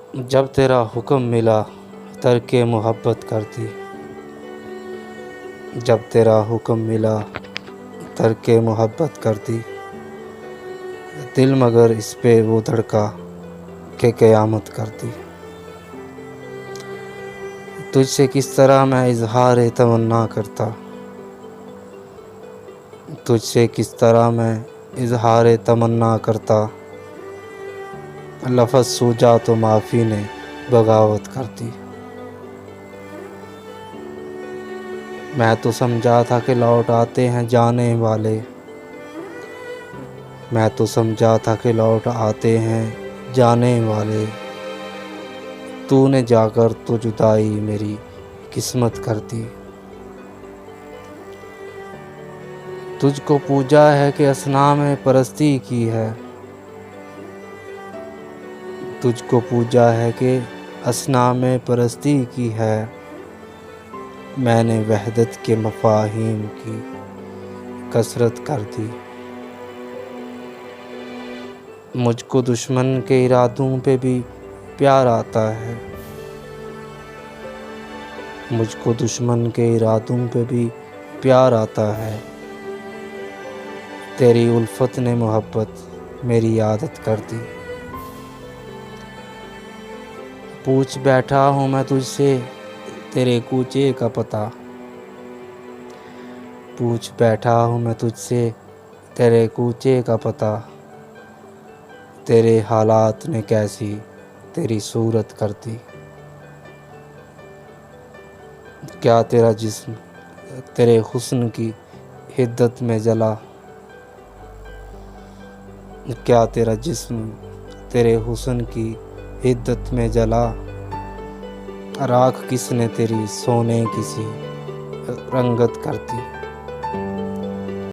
जब तेरा हुक्म मिला तर्के मोहब्बत कर दी। जब तेरा हुक्म मिला तर्के मोहब्बत कर दी। दिल मगर इस पे वो धड़का के क़यामत कर दी। तुझसे किस तरह मैं इज़हार तमन्ना करता। तुझसे किस तरह मैं इज़हार तमन्ना करता। लफ़ज़ सूझा तो माफ़ी ने बगावत कर दी। मैं तो समझा था कि लौट आते हैं जाने वाले। मैं तो समझा था कि लौट आते हैं जाने वाले। तूने जाकर तो जुदाई मेरी किस्मत कर दी। तुझको पूजा है कि असनाम परस्ती की है। तुझको पूजा है कि असनाम परस्ती की है। मैंने वहदत के मफ़ाहीम की कसरत कर दी। मुझको दुश्मन के इरादों पे भी प्यार आता है। मुझको दुश्मन के इरादों पे भी प्यार आता है। तेरी उल्फत ने मोहब्बत मेरी आदत कर दी। पूछ बैठा हूँ मैं तुझसे तेरे कूचे का पता। पूछ बैठा हूँ मैं तुझसे तेरे कूचे का पता। तेरे हालात ने कैसी तेरी सूरत कर दी। क्या तेरा जिस्म तेरे हुस्न की हिद्दत में जला। क्या तेरा जिस्म तेरे हुस्न की हिद्दत में जला। राख किसने तेरी सोने की सी रंगत कर दी।